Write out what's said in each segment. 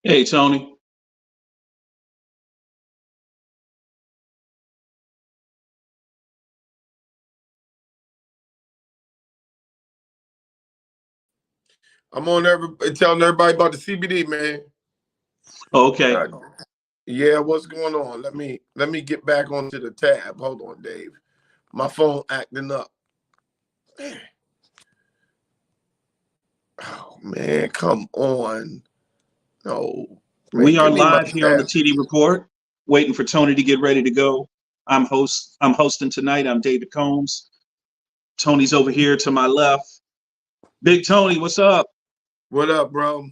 Hey, Tony. I'm on telling everybody about the CBD, man. Okay. Yeah, what's going on? Let me get back onto the tab. Hold on, Dave. My phone acting up. Man. Oh man, come on. No. Man, We are give me my live here on the tab. TD Report, waiting for Tony to get ready to go. I'm hosting tonight. I'm David Combs. Tony's over here to my left. Big Tony, what's up? What up, bro?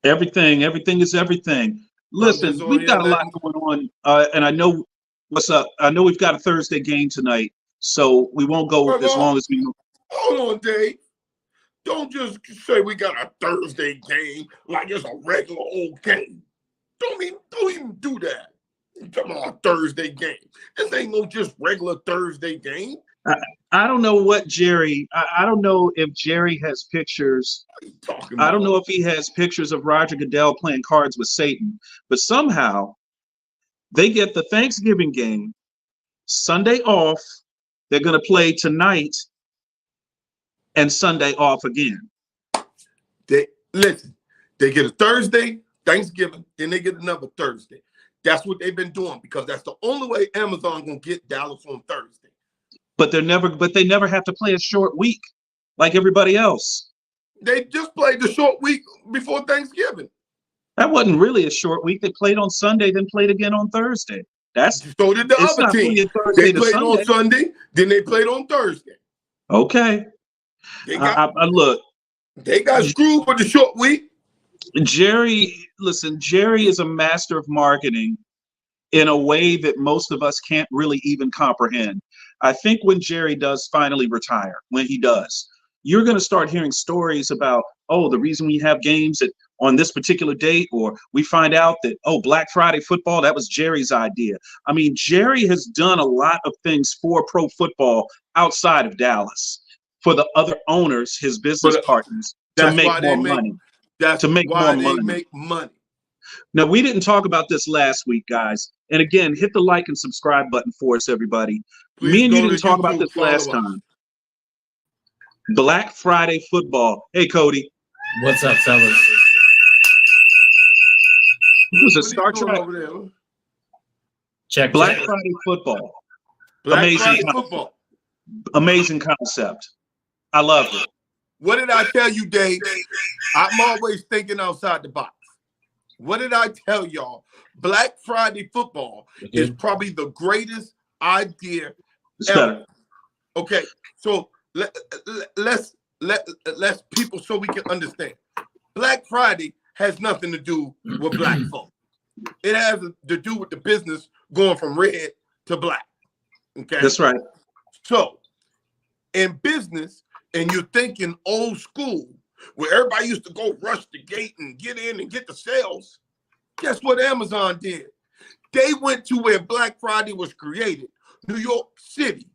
Everything is everything. I'm just Listen, on we've here got a lot letting. going on, and I know what's up. I know we've got a Thursday game tonight, so we won't go as long as we. Hold on, Dave. Don't just say we got a Thursday game like it's a regular old game. Don't even do that. You talking about a Thursday game. This ain't no just regular Thursday game. I don't know what Jerry. I don't know if Jerry has pictures. What are you talking I don't about? know if he has pictures of Roger Goodell playing cards with Satan, but somehow they get the Thanksgiving game Sunday off. They're going to play tonight and Sunday off again. Listen, they get a Thursday, Thanksgiving, then they get another Thursday. That's what they've been doing because that's the only way Amazon gonna get Dallas on Thursday. But they never have to play a short week like everybody else. They just played the short week before Thanksgiving. That wasn't really a short week. They played on Sunday, then played again on Thursday. So did the other team. They played on Sunday, then they played on Thursday. Okay. Look. They got screwed with the short week. Jerry is a master of marketing in a way that most of us can't really even comprehend. I think when Jerry does finally retire, when he does, you're going to start hearing stories about, the reason we have games on this particular date, or we find out that, Black Friday football, that was Jerry's idea. I mean, Jerry has done a lot of things for pro football outside of Dallas, for the other owners, his business partners, to make more money. That's why they make money. Now, we didn't talk about this last week, guys. And again, hit the like and subscribe button for us, everybody. Me and you didn't talk about this last time. Black Friday football. Hey, Cody. What's up, fellas? It was a Star Trek. Check Black Friday football. Amazing concept. I love it. What did I tell you, Dave? I'm always thinking outside the box. What did I tell y'all? Black Friday football is probably the greatest idea ever. Okay, so let's people so we can understand. Black Friday has nothing to do with black folk. It has to do with the business going from red to black. Okay, that's right. So in business, and you're thinking old school, where everybody used to go rush the gate and get in and get the sales. Guess what Amazon did? They went to where Black Friday was created, New York City,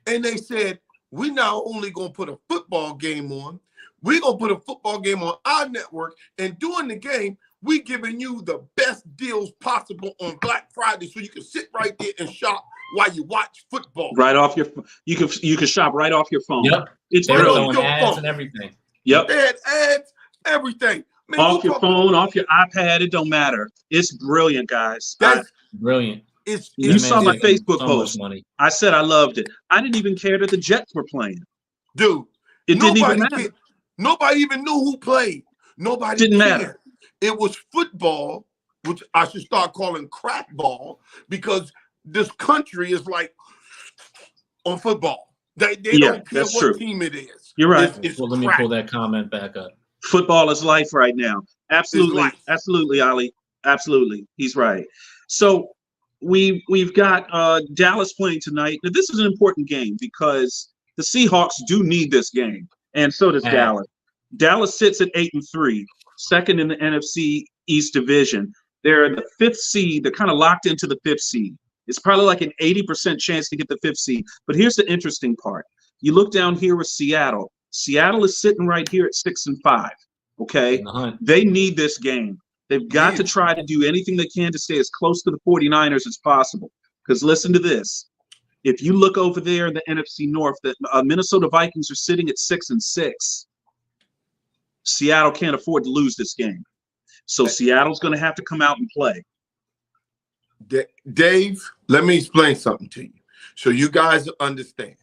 and they said, we're not only going to put a football game on, we're going to put a football game on our network, and during the game, we're giving you the best deals possible on Black Friday so you can sit right there and shop while you watch football. Right off your you can shop right off your phone. Yep. It's right brilliant. on ads and everything. Yep. They had ads, everything. Man, off your phone, off your iPad, it don't matter. It's brilliant, guys. That's brilliant. You saw my Facebook post. I said I loved it. I didn't even care that the Jets were playing. Dude, it didn't even matter. Nobody even knew who played. Nobody didn't cared. matter. It was football, which I should start calling crack ball, because this country is like on football. They don't care what team it is. You're right. It's let me pull that comment back up. Football is life right now. Absolutely. Absolutely, Ali. Absolutely. He's right. So we've got Dallas playing tonight. Now, this is an important game because the Seahawks do need this game, and so does Dallas. Dallas sits at 8-3, second in the NFC East Division. They're the fifth seed. They're kind of locked into the fifth seed. It's probably like an 80% chance to get the fifth seed. But here's the interesting part. You look down here with Seattle. Seattle is sitting right here at 6-5. Okay, they need this game. They've got to try to do anything they can to stay as close to the 49ers as possible. Because listen to this. If you look over there in the NFC North, the Minnesota Vikings are sitting at 6-6. Seattle can't afford to lose this game. So Seattle's going to have to come out and play. Dave, let me explain something to you so you guys understand.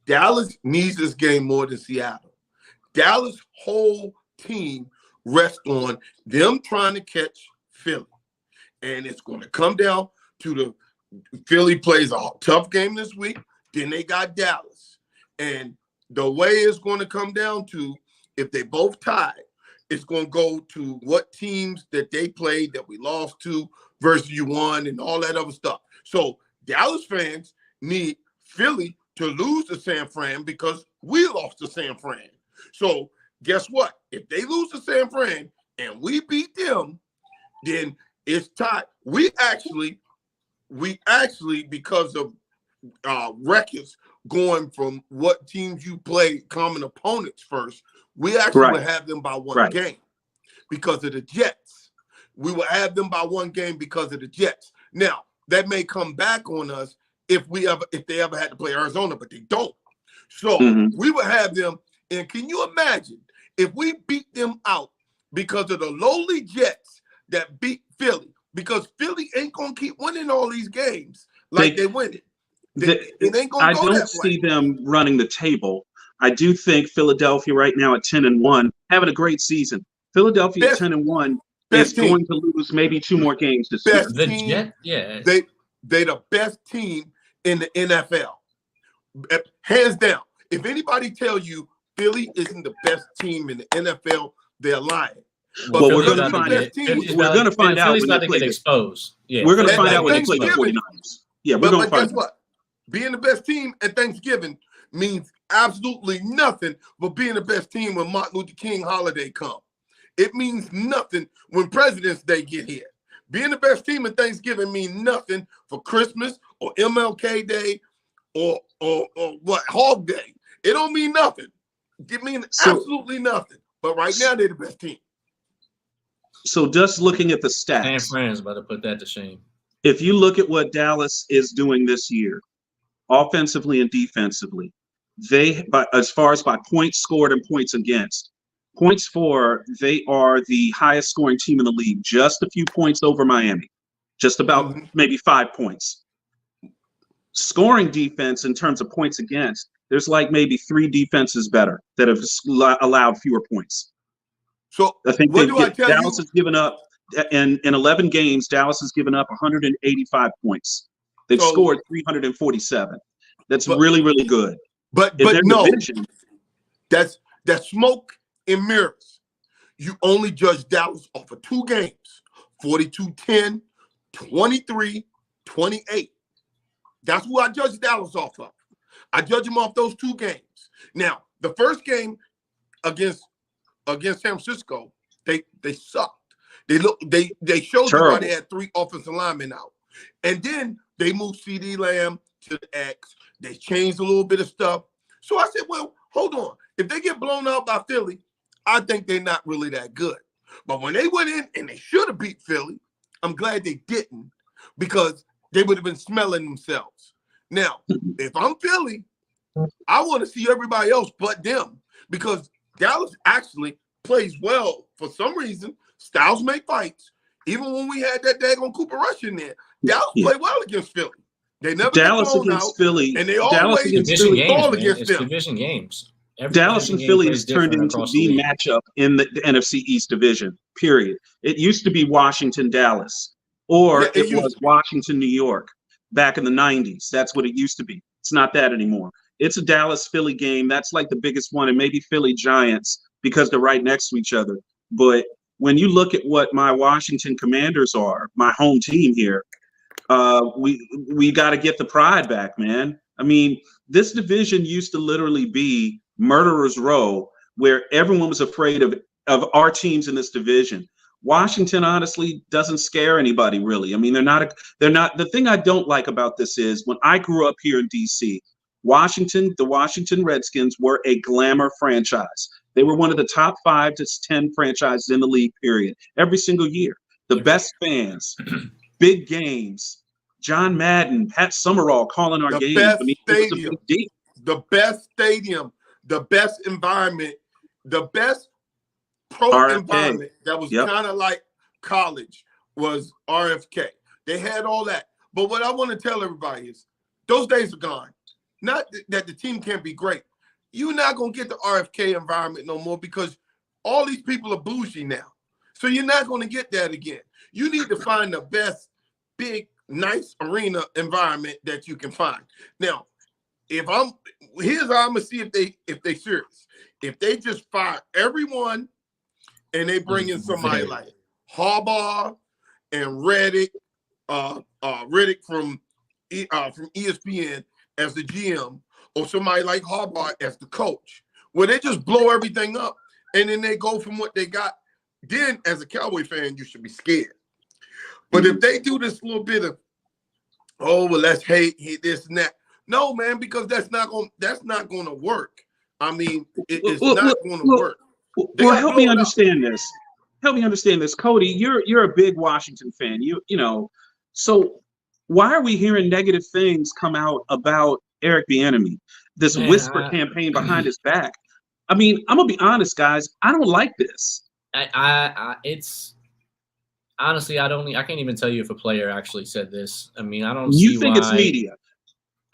Dallas needs this game more than Seattle. Dallas' whole team rests on them trying to catch Philly. And it's going to come down to the Philly plays a tough game this week. Then they got Dallas. And the way it's going to come down to, if they both tie, it's going to go to what teams that they played that we lost to versus you won and all that other stuff. So Dallas fans need Philly to lose to San Fran because we lost to San Fran. So guess what? If they lose to San Fran and we beat them, then it's tied. We actually, because of records going from what teams you play, common opponents first, we actually will have them by one game because of the Jets. We will have them by one game because of the Jets. Now, that may come back on us if they ever had to play Arizona, but they don't. So we will have them. And can you imagine if we beat them out because of the lowly Jets that beat Philly? Because Philly ain't gonna keep winning all these games like they win it. It ain't gonna go that way. I don't see them running the table. I do think Philadelphia right now at 10-1, having a great season. Philadelphia at 10-1 is going to lose maybe 2 more games this year. The Jets, yeah. They the best team in the NFL. Hands down. If anybody tell you Philly isn't the best team in the NFL, they're lying. But well, we're going to find it. We're going to find out. Philly's about to get exposed. Yeah. We're going to find out when they play the 49ers. Yeah, we're going to find out. Guess what? Being the best team at Thanksgiving means absolutely nothing but being the best team when Martin Luther King holiday comes. It means nothing when President's Day get here. Being the best team at Thanksgiving means nothing for Christmas or MLK Day or what, Hog Day. It don't mean nothing. It means absolutely nothing. But right now, they're the best team. So just looking at the stats. San Fran's about to put that to shame. If you look at what Dallas is doing this year, offensively and defensively, as far as by points scored and points against, points for, they are the highest scoring team in the league, just a few points over Miami, just about maybe 5 points. Scoring defense in terms of points against, there's like maybe 3 defenses better that have allowed fewer points. So I think Dallas has given up in 11 games. Dallas has given up 185 points. They've scored 347. That's really, really good. But no, that's smoke and mirrors. You only judge Dallas off of 2 games: 42-10, 23-28. That's who I judge Dallas off of. I judge them off those 2 games. Now, the first game against San Francisco, they sucked. They showed you they had 3 offensive linemen out. And then they moved CD Lamb to the X. They changed a little bit of stuff. So I said, well, hold on. If they get blown out by Philly, I think they're not really that good. But when they went in and they should have beat Philly, I'm glad they didn't, because they would have been smelling themselves. Now, if I'm Philly, I want to see everybody else but them, because Dallas actually plays well for some reason. Styles make fights. Even when we had that daggone Cooper Rush in there, Dallas played well against Philly. They never Dallas against Philly, and they always fall against them. Division games. Dallas and Philly has turned into the matchup in the NFC East division, period. It used to be Washington-Dallas, or it was Washington-New York back in the 90s. That's what it used to be. It's not that anymore. It's a Dallas-Philly game. That's like the biggest one, and maybe Philly-Giants because they're right next to each other. But when you look at what my Washington Commanders are, my home team here, we got to get the pride back, man. I mean, this division used to literally be Murderer's Row, where everyone was afraid of our teams in this division. Washington honestly doesn't scare anybody, really. I mean, they're not. The thing I don't like about this is when I grew up here in DC, the Washington Redskins were a glamour franchise. They were one of the top 5 to 10 franchises in the league, period. Every single year. The best fans, big games. John Madden, Pat Summerall calling our The games. best I mean, it was a stadium, big deal. the best stadium, the best environment, the best pro RFK. environment that was Yep. kind of like college was RFK. They had all that. But what I want to tell everybody is those days are gone. Not that the team can't be great. You're not going to get the RFK environment no more because all these people are bougie now. So you're not going to get that again. You need to find the best, big, nice arena environment that you can find. Now, here's how I'm gonna see if they serious. If they just fire everyone and they bring in somebody like Harbaugh and Riddick from ESPN as the GM, or somebody like Harbaugh as the coach, where they just blow everything up and then they go from what they got, then as a Cowboy fan, you should be scared. But if they do this little bit of, oh well, let's hate this and that. No, man, because that's not gonna work. I mean, it's not gonna work. Well, help me understand this. Help me understand this, Cody. You're a big Washington fan. You know, so why are we hearing negative things come out about Eric Bieniemy? This whisper campaign behind his back. I mean, I'm gonna be honest, guys. I don't like this. It's honestly, I can't even tell you if a player actually said this. I mean, I don't. You think it's media?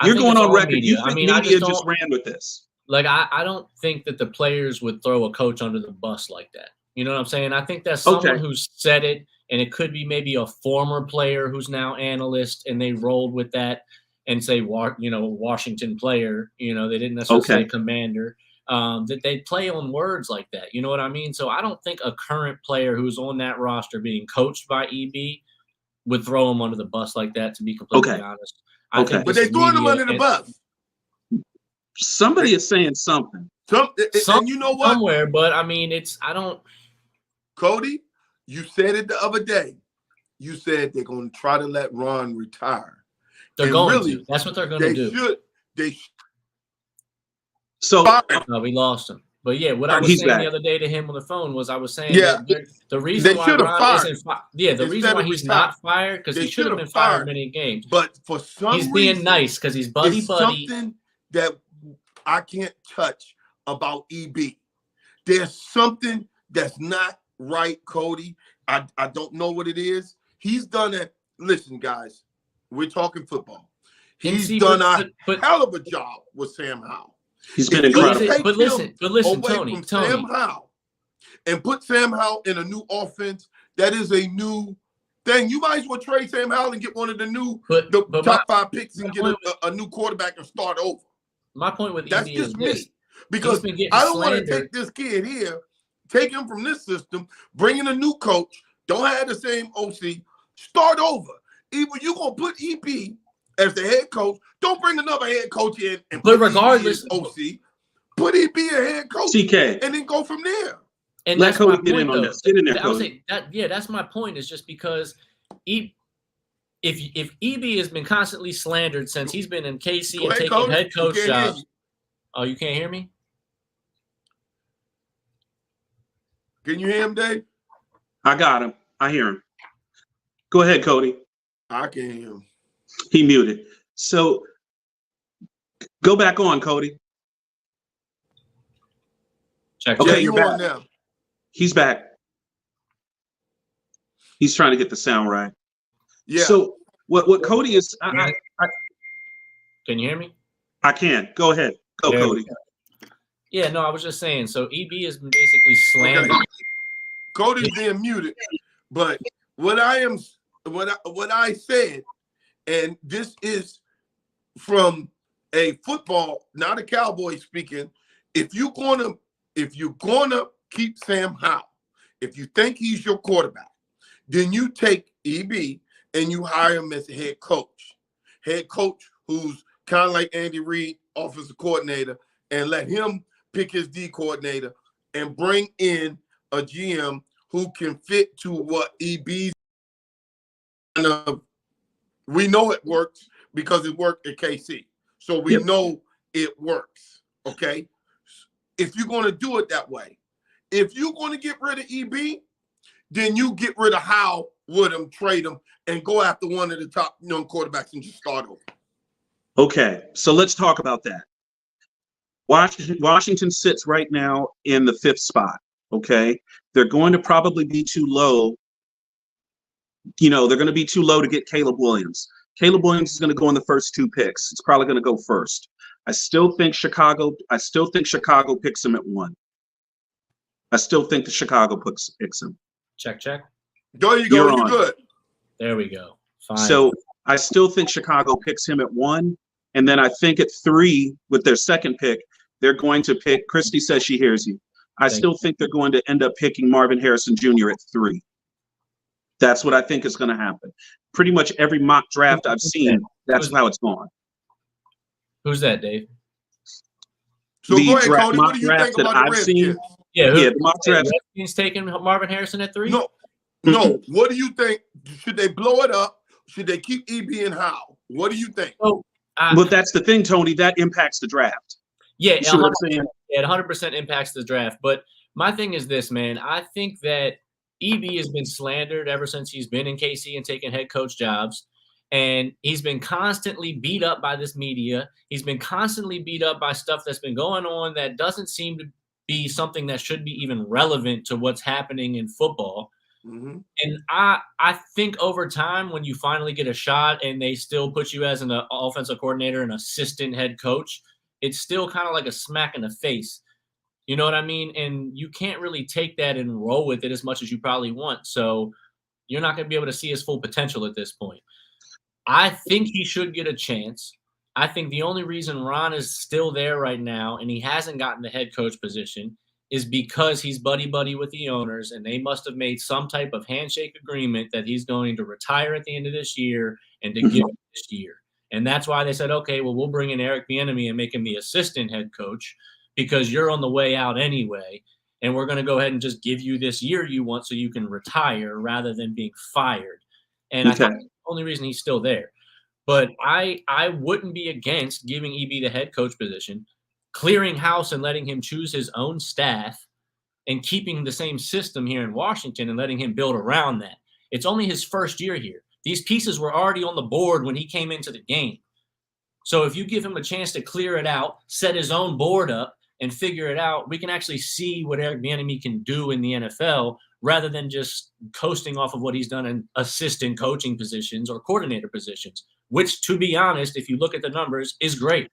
You're going on record. You think media just ran with this? Like, I don't think that the players would throw a coach under the bus like that. You know what I'm saying? I think that's someone who said it, and it could be maybe a former player who's now analyst, and they rolled with that and say, Washington player. You know, they didn't necessarily say commander. That they play on words like that. You know what I mean? So I don't think a current player who's on that roster being coached by EB would throw him under the bus like that, to be completely honest. I think but they throwing him under the bus. Somebody is saying something. And you know what? Somewhere, but I mean, Cody, you said it the other day. You said they're going to try to let Ron retire. They're going to. That's what they're going to do. So we lost him. But yeah, what I was saying the other day to him on the phone was, I was saying the reason why Ron isn't the reason why he's not fired, because he should have been fired many games. But for some reason, he's being nice because he's buddy. Something that I can't touch about EB. There's something that's not right, Cody. I don't know what it is. He's done it. Listen, guys, we're talking football. He's done a hell of a job with Sam Howell. He's been incredible. But listen, Tony. Sam Howell and put Sam Howell in a new offense. That is a new thing. You might as well trade Sam Howell and get one of the new top 5 picks and get a new quarterback and start over. My point with that's EB just is me, this. because I don't want to take this kid here, take him from this system, bring in a new coach, don't have the same OC, start over. Either you're gonna put EP as the head coach, don't bring another head coach in and put regardless, EP as OC, put EP a head coach, CK, and then go from there. And let Cody get in on this. Get in there, Cody. That's my point. Is just because if EB has been constantly slandered since he's been in KC and taking head coach jobs. Oh, you can't hear me? Can you hear him, Dave? I got him. I hear him. Go ahead, Cody. I can hear him. He muted. So go back on, Cody. Check. Okay, you're back now. He's back. He's trying to get the sound right. Yeah. So what Cody is? Can you hear me? I can. Go ahead. Go, Cody. Yeah. No, I was just saying. So EB has been basically slandered. Okay. Cody's being muted, but what I said, and this is from a football, not a Cowboy speaking. If you're gonna keep Sam Howell, if you think he's your quarterback, then you take EB and you hire him as a head coach who's kind of like Andy Reid, offensive coordinator, and let him pick his D coordinator and bring in a GM who can fit to what EB's. We know it works because it worked at KC. So we know it works, okay? if you're going to do it that way. If you're going to get rid of EB, then you get rid of Howell, Woodham, trade him, and go after one of the top young quarterbacks and just start over. Okay, so let's talk about that. Washington sits right now in the 5th spot, okay? They're going to probably be too low. They're going to be too low to get Caleb Williams. Caleb Williams is going to go in the first 2 picks. It's probably going to go first. I still think Chicago picks him at 1. I still think the Chicago picks him. Check. There you go. You're good. There we go. Fine. So I still think Chicago picks him at 1. And then I think at 3, with their second pick, they're going to pick. Christy says she hears you. I still think they're going to end up picking Marvin Harrison Jr. at 3. That's what I think is going to happen. Pretty much every mock draft I've seen, that's how it's gone. Who's that, Dave? So go ahead, Cody. What do you think about the Redskins? The mock draft. Redskins taking Marvin Harrison at 3? No. What do you think? Should they blow it up? Should they keep EB and Howell? What do you think? Well, that's the thing, Tony. That impacts the draft. Yeah, it 100% impacts the draft. But my thing is this, man. I think that EB has been slandered ever since he's been in KC and taken head coach jobs. And he's been constantly beat up by this media. He's been constantly beat up by stuff that's been going on that doesn't seem to be something that should be even relevant to what's happening in football. Mm-hmm. And I think over time, when you finally get a shot and they still put you as an offensive coordinator and assistant head coach, it's still kind of like a smack in the face. You know what I mean? And you can't really take that and roll with it as much as you probably want. So you're not going to be able to see his full potential at this point. I think he should get a chance. I think the only reason Ron is still there right now and he hasn't gotten the head coach position is because he's buddy-buddy with the owners, and they must have made some type of handshake agreement that he's going to retire at the end of this year and to give him this year. And that's why they said, okay, well, we'll bring in Eric Bieniemy and make him the assistant head coach because you're on the way out anyway, and we're going to go ahead and just give you this year you want so you can retire rather than being fired. And I think that's the only reason he's still there. But I wouldn't be against giving EB the head coach position, clearing house and letting him choose his own staff and keeping the same system here in Washington and letting him build around that. It's only his first year here. These pieces were already on the board when he came into the game. So if you give him a chance to clear it out, set his own board up, and figure it out, we can actually see what Eric Bieniemy can do in the NFL rather than just coasting off of what he's done in assistant coaching positions or coordinator positions, which, to be honest, if you look at the numbers, is great.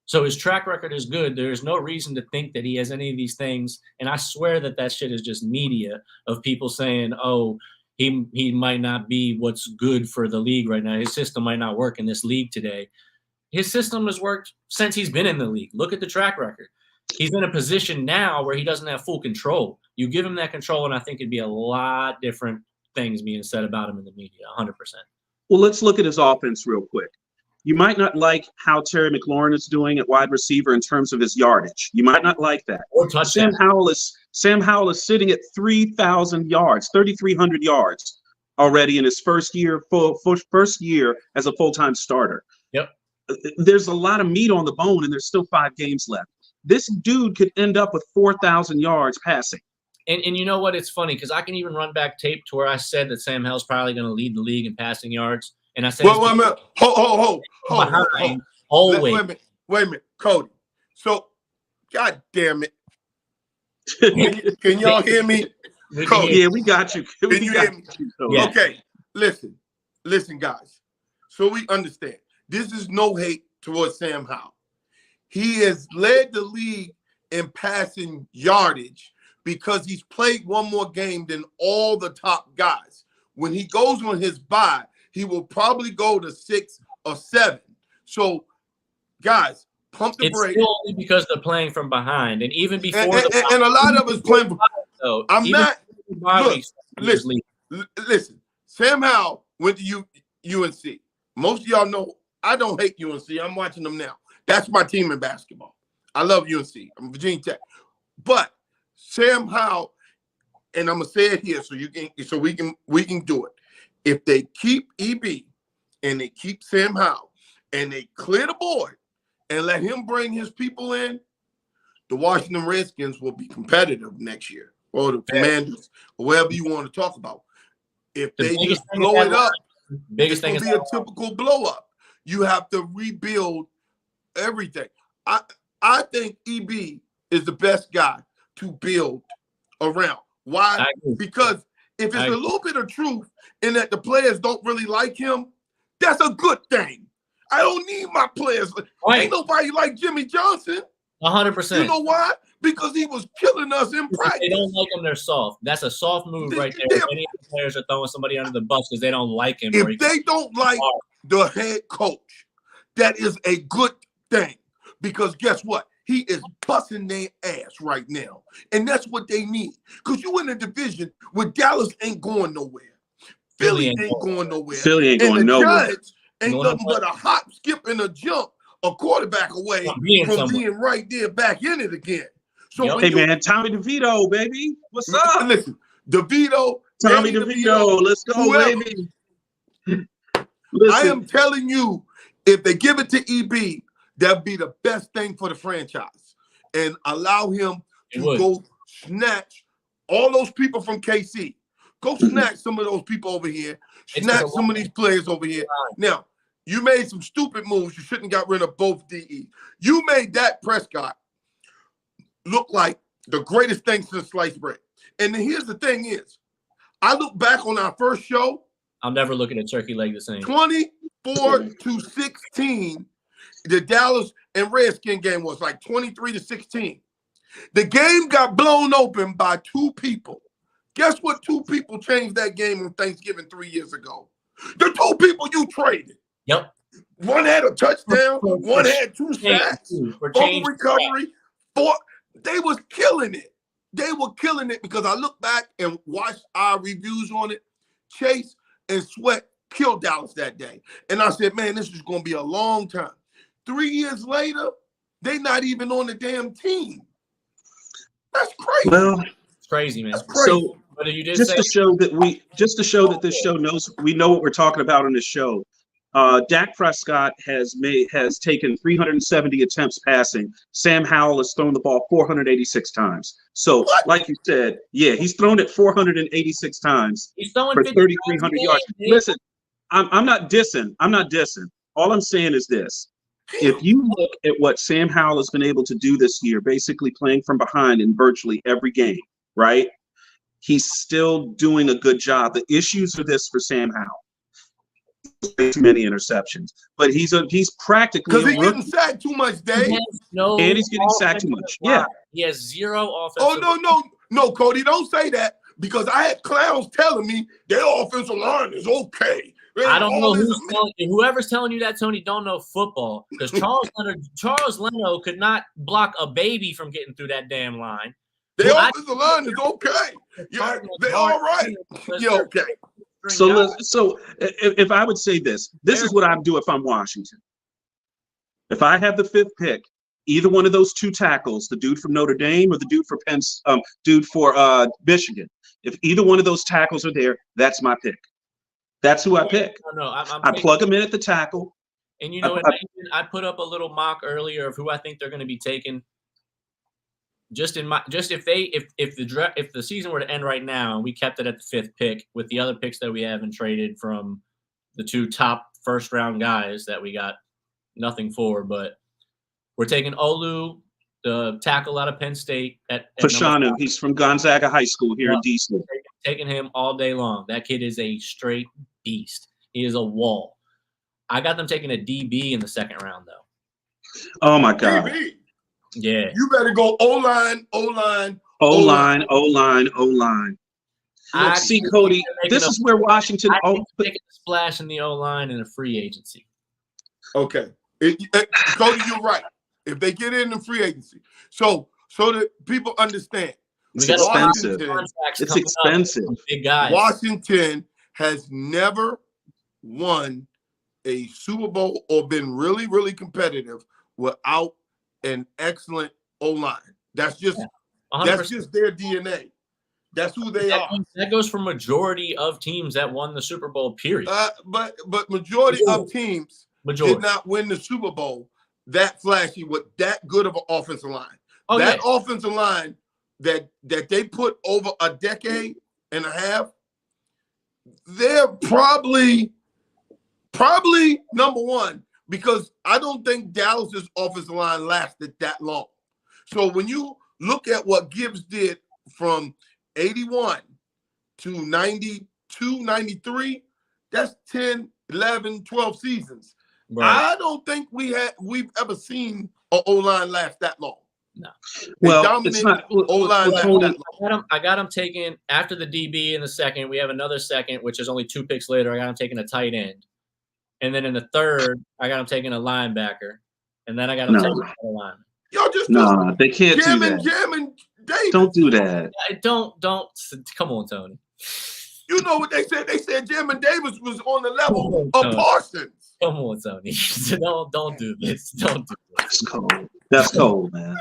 So his track record is good. There's no reason to think that he has any of these things. And I swear that shit is just media of people saying, oh, he might not be what's good for the league right now. His system might not work in this league today. His system has worked since he's been in the league. Look at the track record. He's in a position now where he doesn't have full control. You give him that control, and I think it'd be a lot different things being said about him in the media, 100%. Well, let's look at his offense real quick. You might not like how Terry McLaurin is doing at wide receiver in terms of his yardage. You might not like that. Or touchdown. Sam Howell is sitting at 3,000 yards, 3,300 yards already in his first year as a full-time starter. Yep. There's a lot of meat on the bone, and there's still 5 games left. This dude could end up with 4,000 yards passing. And you know what? It's funny because I can even run back tape to where I said that Sam Howell's probably going to lead the league in passing yards. And I said, wait a minute. Hold. Always. Wait a minute, Cody. So, God damn it. Can y'all hear me? Cody. Yeah, we got you. Can you hear me? Yeah. Okay, listen, guys. So we understand. This is no hate towards Sam Howell. He has led the league in passing yardage because he's played one more game than all the top guys. When he goes on his bye, he will probably go to 6 or 7. So, guys, pump the brakes. It's still only because they're playing from behind, and even before and a lot of us playing from. I'm not. Look, listen. Sam Howell went to UNC. Most of y'all know I don't hate UNC. I'm watching them now. That's my team in basketball. I love UNC. I'm Virginia Tech. But Sam Howell, and I'm gonna say it here so we can do it. If they keep EB and they keep Sam Howell and they clear the board and let him bring his people in, the Washington Redskins will be competitive next year, or the Commanders, or whatever you want to talk about. If they just blow it up, it's going to be a typical blow up. You have to rebuild everything. I think EB is the best guy to build around. Why? Because if it's a little bit of truth in that the players don't really like him, that's a good thing. I don't need my players. Right. Ain't nobody like Jimmy Johnson. 100%. You know why? Because he was killing us in practice. They don't like him, they're soft. That's a soft move right there. Many of the players are throwing somebody under the bus because they don't like him. If they don't like the head coach, that is a good thing. Because guess what? He is busting their ass right now. And that's what they need. Because you in a division where Dallas ain't going nowhere. Philly ain't going nowhere. Philly ain't going nowhere. Giants ain't nothing but a hop, skip, and a jump, a quarterback away from being right there back in it again. So hey, man, Tommy DeVito, baby. What's up? Listen, DeVito. Tommy DeVito. Let's go, whoever. Baby. I am telling you, if they give it to EB, that'd be the best thing for the franchise. And allow him to go snatch all those people from KC. Go snatch some of those people over here. Snatch some of these players over here. Now, you made some stupid moves. You shouldn't have got rid of both DE. You made Dak Prescott look like the greatest thing since sliced bread. And then here's the thing is, I look back on our first show. I'm never looking at turkey leg the same. 24-16. The Dallas and Redskin game was like 23-16. The game got blown open by two people. Guess what? Two people changed that game on Thanksgiving 3 years ago. The two people you traded. Yep. One had a touchdown. One had 2 sacks. Fumble recovery. They was killing it. They were killing it because I look back and watched our reviews on it. Chase and Sweat killed Dallas that day. And I said, man, this is going to be a long time. 3 years later, they not even on the damn team. That's crazy. Well, it's crazy, man. That's crazy. So but you did just to show that this show knows we know what we're talking about on this show. Dak Prescott has taken 370 attempts passing. Sam Howell has thrown the ball 486 times. So, like you said, he's thrown it 486 times. He's throwing for 3,300 yards. Listen, I'm not dissing. All I'm saying is this. If you look at what Sam Howell has been able to do this year, basically playing from behind in virtually every game, right? He's still doing a good job. The issues are this for Sam Howell. Too many interceptions, but he's practically because he's getting sacked too much, Dave. And he's getting sacked too much. Yeah, he has zero offensive. Oh no, Cody, don't say that because I had clowns telling me their offensive line is okay. I don't know whoever's telling you that, Tony, don't know football because Charles Leno could not block a baby from getting through that damn line. Their offensive line is okay. Yeah, they're all right. Yeah, okay. So if I would say this is what I'd do if I'm Washington. If I have the 5th pick, either one of those two tackles, the dude from Notre Dame or the dude for Michigan, if either one of those tackles are there, that's my pick. That's who I pick. I plug them in at the tackle. And you know, I put up a little mock earlier of who I think they're going to be taking. If the season were to end right now and we kept it at the 5th pick with the other picks that we haven't traded from the 2 top first round guys that we got nothing for, but we're taking Olu, the tackle out of Penn State at Fashanu. He's from Gonzaga High School here in DC. Taking him all day long. That kid is a straight beast. He is a wall. I got them taking a DB in the 2nd round though. Oh my God. DB. Yeah. You better go O-line. See, Cody, this is where Washington taking a splash in the O-line and a free agency. Okay. Cody, you're right. If they get in the free agency. So that people understand. It's expensive. It's expensive. Big guys. Washington has never won a Super Bowl or been really, really competitive without an excellent O-line. That's just their DNA. That's who they are. That goes for majority of teams that won the Super Bowl, period. But majority of teams did not win the Super Bowl that flashy with that good of an offensive line. Oh, that yeah. offensive line that they put over a decade and a half, they're probably number one, because I don't think Dallas's offensive line lasted that long. So when you look at what Gibbs did from 81 to 92, 93, that's 10, 11, 12 seasons. Right. I don't think we've ever seen an O-line last that long. No. Well, it's not. O-line last Tony, that long. I got him taken after the DB in the second. We have another second, which is only 2 picks later. I got him taking a tight end. And then in the third, I got him taking a linebacker. And then I got him taking a lineman. Y'all just they can't do that. Jamming Davis. Don't do that. Don't. Come on, Tony. You know what they said? They said Jamming Davis was on the level of Parsons. Come on, Tony. Don't do this. Don't do this. That's cold. That's cold, man.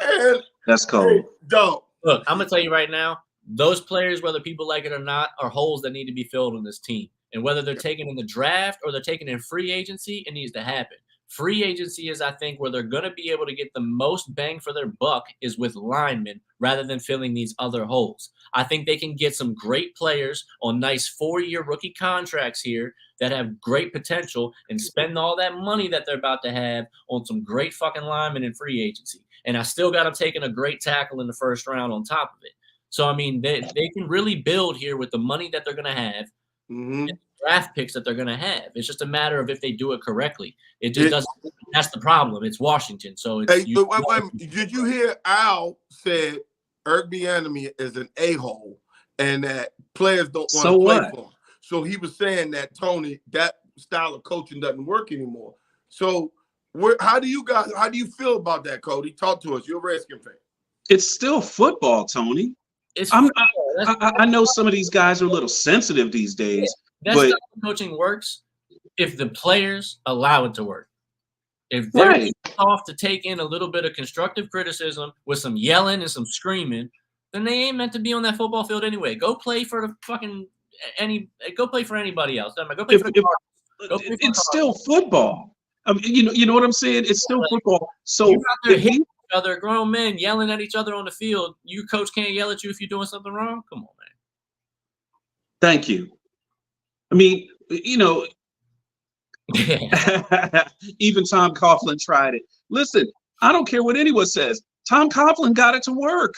That's cold. Hey, dog. Look, I'm gonna tell you right now, those players, whether people like it or not, are holes that need to be filled on this team. And whether they're taken in the draft or they're taken in free agency, it needs to happen. Free agency is, I think, where they're going to be able to get the most bang for their buck is with linemen rather than filling these other holes. I think they can get some great players on nice 4-year rookie contracts here that have great potential and spend all that money that they're about to have on some great fucking linemen in free agency. And I still got them taking a great tackle in the first round on top of it. So, I mean, they can really build here with the money that they're going to have. Mm-hmm. And draft picks that they're going to have. It's just a matter of if they do it correctly. It just doesn't. That's the problem. It's Washington. So it's, did you hear Al said Eric Bieniemy is an a-hole and that players don't want to play for him? So he was saying that, Tony, that style of coaching doesn't work anymore. So how do you feel about that, Cody? Talk to us. You're a Redskin fan. It's still football, Tony. I know some of these guys are a little sensitive these days. That's but how coaching works if the players allow it to work. If they're off to take in a little bit of constructive criticism with some yelling and some screaming, then they ain't meant to be on that football field anyway. Go play for the fucking go play for anybody else. Go play for the it's still football. I mean, you know what I'm saying? It's still football. So you're out there hitting each other, grown men yelling at each other on the field. Your coach can't yell at you if you're doing something wrong. Come on, man. Thank you. I mean, even Tom Coughlin tried it. Listen, I don't care what anyone says. Tom Coughlin got it to work.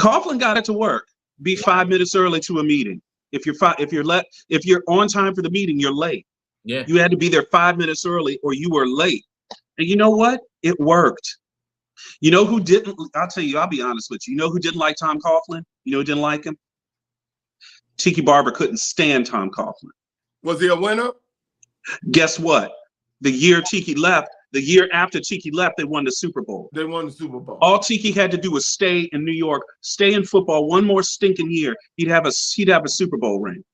Coughlin got it to work. Be 5 minutes early to a meeting. If you're on time for the meeting, you're late. Yeah. You had to be there 5 minutes early or you were late. And you know what? It worked. You know who didn't? I'll tell you, I'll be honest with you. You know who didn't like Tom Coughlin? You know who didn't like him? Tiki Barber couldn't stand Tom Coughlin. Was he a winner? Guess what? The year after Tiki left, they won the Super Bowl. They won the Super Bowl. All Tiki had to do was stay in New York, stay in football one more stinking year. He'd have a Super Bowl ring.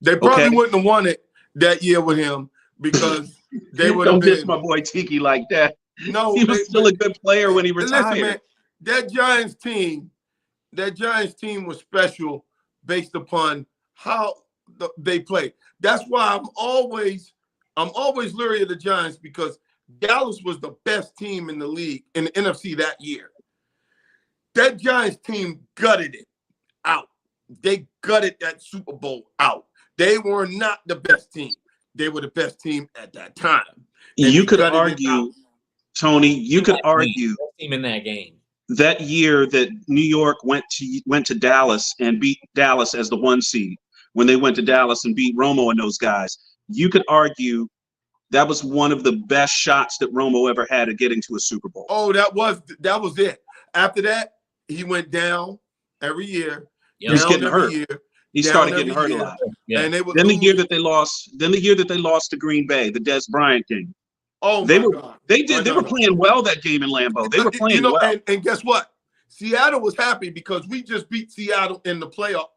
They probably wouldn't have won it that year with him because they would have Don't diss my boy Tiki like that. No, he was still a good player when he retired. Listen, man, that Giants team was special based upon how they play. That's why I'm always leery of the Giants, because Dallas was the best team in the league in the NFC that year. That Giants team gutted it out. They gutted that Super Bowl out. They were not the best team. They were the best team at that time. And you could argue, Tony, you could argue team in that game. That year that New York went to Dallas and beat Dallas as the 1 seed, when they went to Dallas and beat Romo and those guys, you could argue that was one of the best shots that Romo ever had at getting to a Super Bowl. Oh, that was it. After that, he went down every year. He was getting hurt. He started getting hurt a lot. Yeah. And then the year that they lost to Green Bay, the Des Bryant game. Oh, they were playing well that game in Lambeau. They were playing well. And guess what? Seattle was happy because we just beat Seattle in the playoff.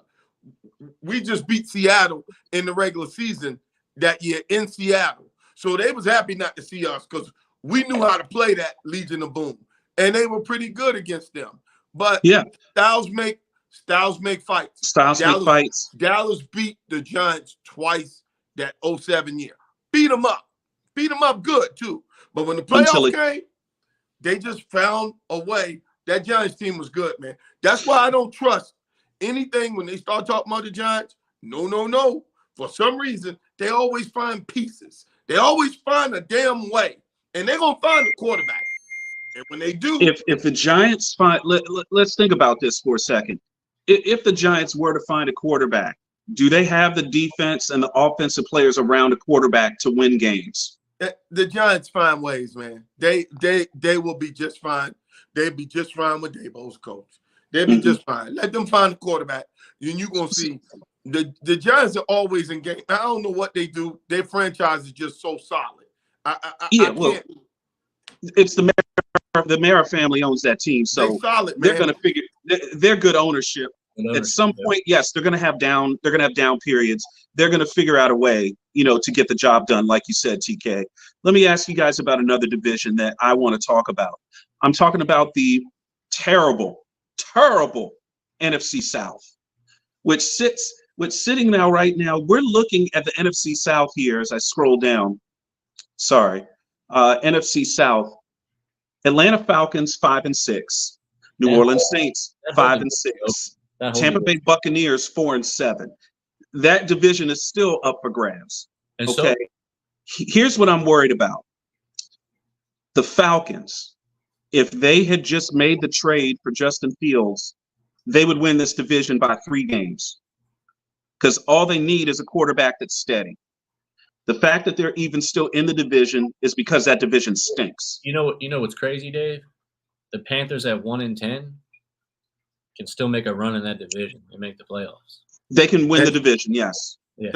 We just beat Seattle in the regular season that year in Seattle. So they was happy not to see us because we knew how to play that Legion of Boom. And they were pretty good against them. But styles make fights. Make fights. Dallas beat the Giants twice that 2007 year. Beat them up. Beat them up good, too. But when the playoffs came, They just found a way. That Giants team was good, man. That's why I don't trust anything when they start talking about the Giants. No. For some reason, they always find pieces. They always find a damn way. And they're going to find a quarterback. And when they do. If the Giants find, let's think about this for a second. If the Giants were to find a quarterback, do they have the defense and the offensive players around a quarterback to win games? The Giants find ways, man. They will be just fine. They'd be just fine with Dabo's coach. They'd be just fine. Let them find a quarterback. And you're going to see the Giants are always in game. I don't know what they do. Their franchise is just so solid. It's the Mara family owns that team, so solid, they're going to figure. They're good ownership. At some point, yes, they're going to have down periods. They're going to figure out a way, to get the job done, like you said, TK. Let me ask you guys about another division that I want to talk about. I'm talking about the terrible NFC South, which sitting right now. We're looking at the NFC South here as I scroll down. Sorry, NFC South. Atlanta Falcons 5-6, New Orleans Saints 5-6, Tampa Bay Buccaneers 4-7. That division is still up for grabs. Okay, here's what I'm worried about. The Falcons, if they had just made the trade for Justin Fields, they would win this division by 3 games. Because all they need is a quarterback that's steady. The fact that they're even still in the division is because that division stinks. You know what's crazy, Dave? The Panthers at 1-10 can still make a run in that division and make the playoffs. They can win the division, yes. Yeah,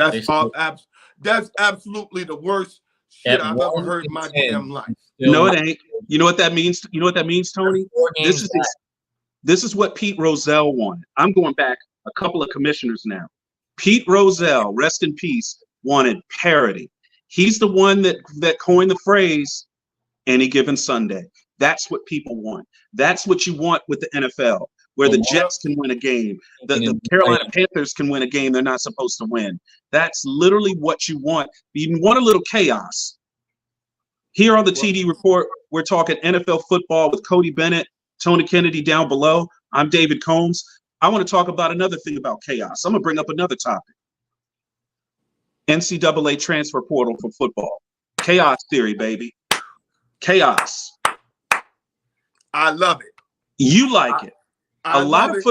that's absolutely the worst shit I've ever heard in my damn life. No, it ain't. You know what that means? You know what that means, Tony? This is what Pete Rozelle wanted. I'm going back a couple of commissioners now. Pete Rozelle, rest in peace, wanted parity. He's the one that coined the phrase any given Sunday. That's what people want. That's what you want with the NFL, where the Jets can win a game. The Carolina Panthers can win a game they're not supposed to win. That's literally what you want. You want a little chaos. Here on the TD Report, we're talking NFL football with Cody Bennett, Tony Kennedy down below. I'm David Combs. I want to talk about another thing about chaos. I'm going to bring up another topic. NCAA transfer portal for football. Chaos theory, baby. Chaos. I love it. You like it. A lot of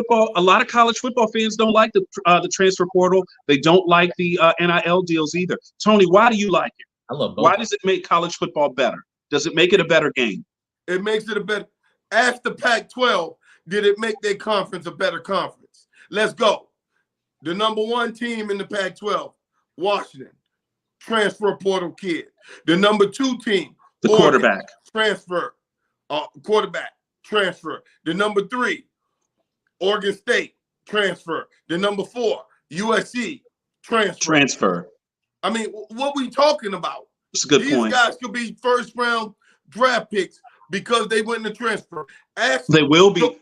college football fans don't like the transfer portal. They don't like the NIL deals either. Tony, why do you like it? I love both. Why does it make college football better? Does it make it a better game? It makes it a better. Ask the Pac-12, did it make their conference a better conference? Let's go. The number 1 team in the Pac-12, Washington, transfer portal kid. The number 2 team, the Oregon, quarterback, transfer, quarterback, transfer. The number 3, Oregon State, transfer. The number 4, USC, transfer. I mean, what we talking about? That's a good point. These guys could be first-round draft picks because they went in the transfer. They will be.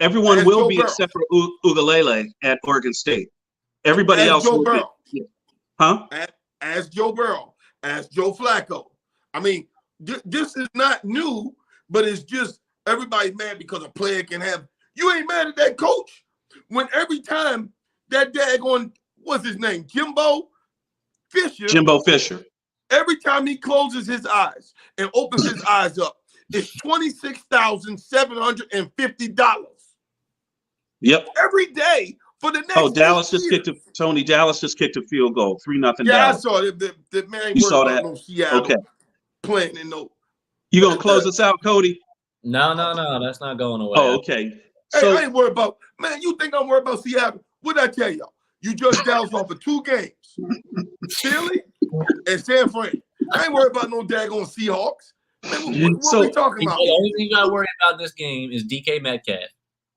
Everyone will be except for Ugalele at Oregon State. Everybody else will be. Huh? As Joe Burrow, as Joe Flacco. I mean, this is not new, but it's just everybody's mad because a player can have. You ain't mad at that coach when every time that daggone, what's his name? Jimbo Fisher. Every time he closes his eyes and opens his eyes up, it's $26,750. Yep. Every day for the next. Dallas just kicked Dallas just kicked a field goal, 3-0. Yeah, Dallas. I saw it. The man. You saw that? No Seattle okay. Playing in no. You gonna close us out, Cody? No, that's not going away. Oh, okay. Hey, I ain't worried about. Man, you think I'm worried about Seattle? What'd I tell y'all? You judged Dallas off of 2 games. Philly and San Fran. I ain't worried about no daggone Seahawks. Man, what are we talking about? The only thing you got to worry about this game is DK Metcalf.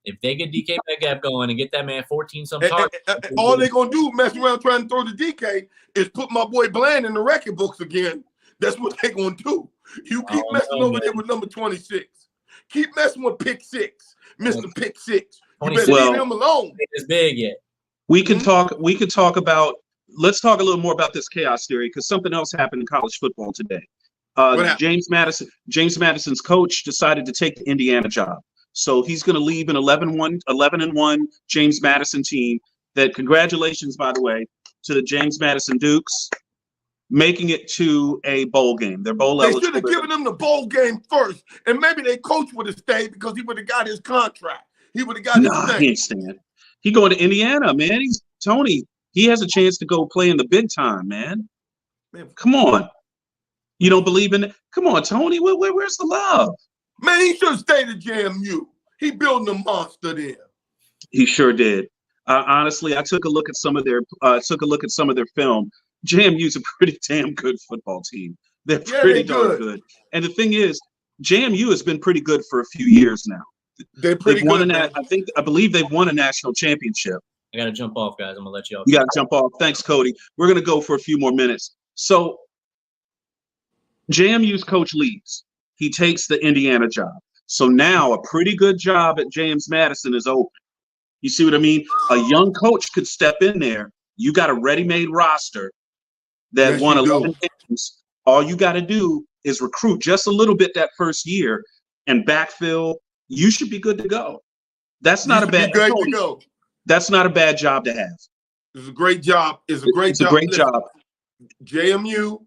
If they get DK Metcalf going and get that man 14-some targets. All they're going to do, mess around trying to throw the DK, is put my boy Bland in the record books again. That's what they're going to do. You keep messing over there with number 26. Keep messing with Pick 6, Mr. Pick 6. You better leave him alone. It's big yet. We can talk about. Let's talk a little more about this chaos theory because something else happened in college football today. James Madison's coach decided to take the Indiana job. So he's going to leave an 11-1 James Madison team. That, congratulations, by the way, to the James Madison Dukes, making it to a bowl game. They're bowl eligible. They should have given him the bowl game first, and maybe their coach would have stayed because he would have got his contract. He would have got his thing. He ain't staying. He going to Indiana, man. Tony. He has a chance to go play in the big time, man. Come on. You don't believe in it? Come on, Tony. Where's the love? Man, he should have stayed at JMU. He building a monster there. He sure did. Honestly, I took a look at some of their film. JMU's a pretty damn good football team. They're pretty darn good. And the thing is, JMU has been pretty good for a few years now. They're pretty good. I believe they've won a national championship. I got to jump off, guys. I'm going to let you off. You got to jump off. Thanks, Cody. We're going to go for a few more minutes. So JMU's coach leaves. He takes the Indiana job. So now a pretty good job at James Madison is open. You see what I mean? A young coach could step in there. You got a ready-made roster that won 11 games. All you got to do is recruit just a little bit that first year and backfill. You should be good to go. That's not a bad job. That's not a bad job to have. It's a great job. It's a great job. JMU,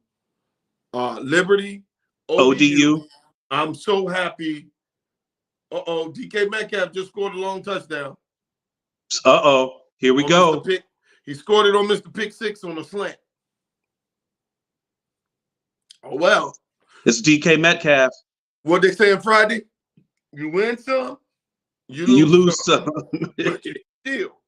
Liberty, ODU. I'm so happy. DK Metcalf just scored a long touchdown. Here we go. He scored it on Mr. Pick Six on a slant. Oh, well. It's DK Metcalf. What they saying Friday? You win some, you lose some. Still,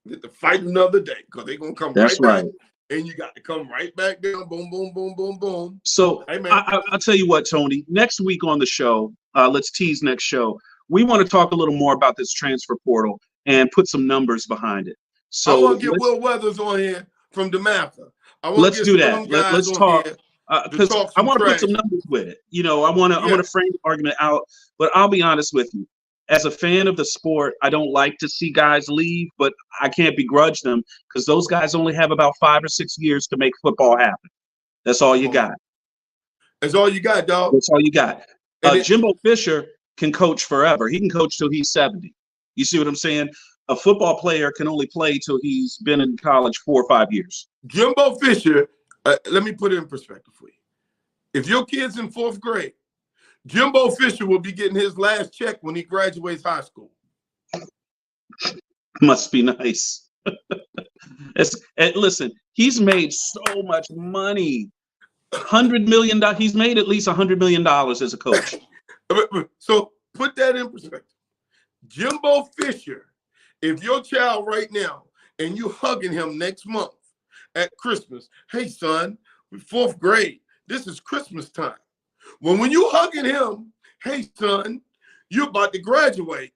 get to fight another day because they're going to come That's right back. And you got to come right back down. Boom, boom, boom, boom, boom. So hey, I'll tell you what, Tony. Next week on the show, let's tease next show. We want to talk a little more about this transfer portal and put some numbers behind it. So I want to get Will Weathers on here from DeMatha. Let's do that. Let's talk. Because I want to put some numbers with it. You know, I want to frame the argument out. But I'll be honest with you. As a fan of the sport, I don't like to see guys leave, but I can't begrudge them because those guys only have about 5 or 6 years to make football happen. That's all you got. That's all you got, dog. That's all you got. Jimbo Fisher can coach forever. He can coach till he's 70. You see what I'm saying? A football player can only play till he's been in college 4 or 5 years. Jimbo Fisher, let me put it in perspective for you. If your kid's in 4th grade, Jimbo Fisher will be getting his last check when he graduates high school. Must be nice. Listen, he's made so much money. $100 million. He's made at least $100 million as a coach. So put that in perspective. Jimbo Fisher, if your child right now and you hugging him next month at Christmas, hey son, we're 4th grade. This is Christmas time. When you hugging him, hey son, you're about to graduate.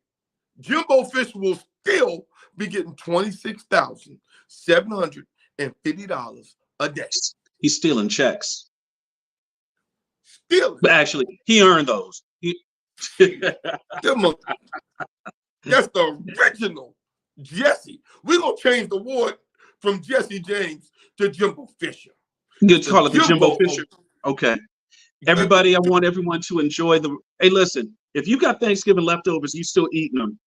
Jimbo Fisher will still be getting $26,750 a day. He's stealing checks. Stealing. But actually, he earned those. That's the original Jesse. We're going to change the award from Jesse James to Jimbo Fisher. You call it the Jimbo Fisher. Okay. Everybody, I want everyone to enjoy the. Hey, listen, if you got Thanksgiving leftovers, you still eating them,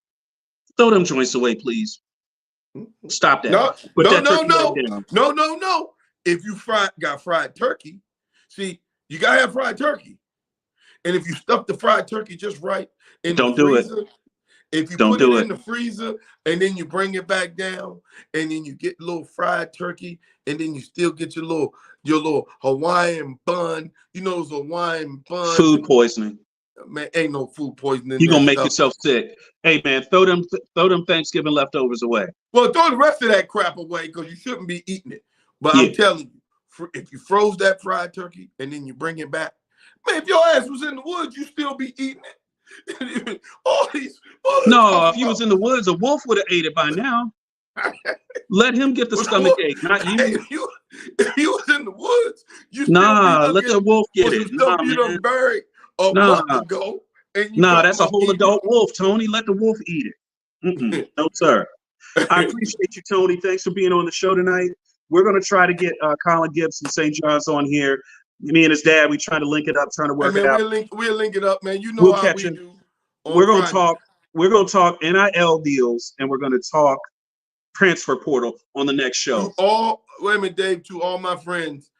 throw them joints away, please. Stop that. No. If you got fried turkey, see, you got to have fried turkey. And if you stuff the fried turkey just right in the freezer, if you put it in the freezer and then you bring it back down and then you get a little fried turkey and then you still get your little Hawaiian bun, you know, those Hawaiian buns. Food poisoning. Man, ain't no food poisoning. You're going to make yourself sick. Hey, man, throw them Thanksgiving leftovers away. Well, throw the rest of that crap away because you shouldn't be eating it. But I'm telling you, if you froze that fried turkey and then you bring it back, man, if your ass was in the woods, you still be eating it. If you was in the woods, a wolf would have ate it by now. Let him get the stomach ache, not you. Hey, if you was in the woods, let the wolf get it. You done buried a month ago. That's a whole adult wolf, Tony. Let the wolf eat it. No, sir. I appreciate you, Tony. Thanks for being on the show tonight. We're going to try to get Colin Gibbs from St. John's on here. Me and his dad, we trying to link it up, trying to work Hey, it man, out. we'll link it up, man. You know We'll how catch we him. do. We're gonna talk. We're gonna talk NIL deals, and we're gonna talk transfer portal on the next show. Wait a minute, Dave. To all my friends,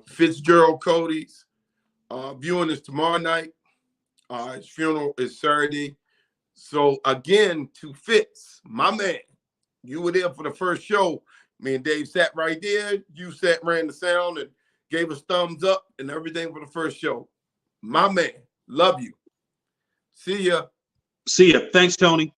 Fitzgerald Cody's viewing is tomorrow night. His funeral is Saturday. So again, to Fitz, my man, you were there for the first show. Me and Dave sat right there. You ran the sound and gave us thumbs up and everything for the first show. My man, love you. See ya. See ya. Thanks, Tony.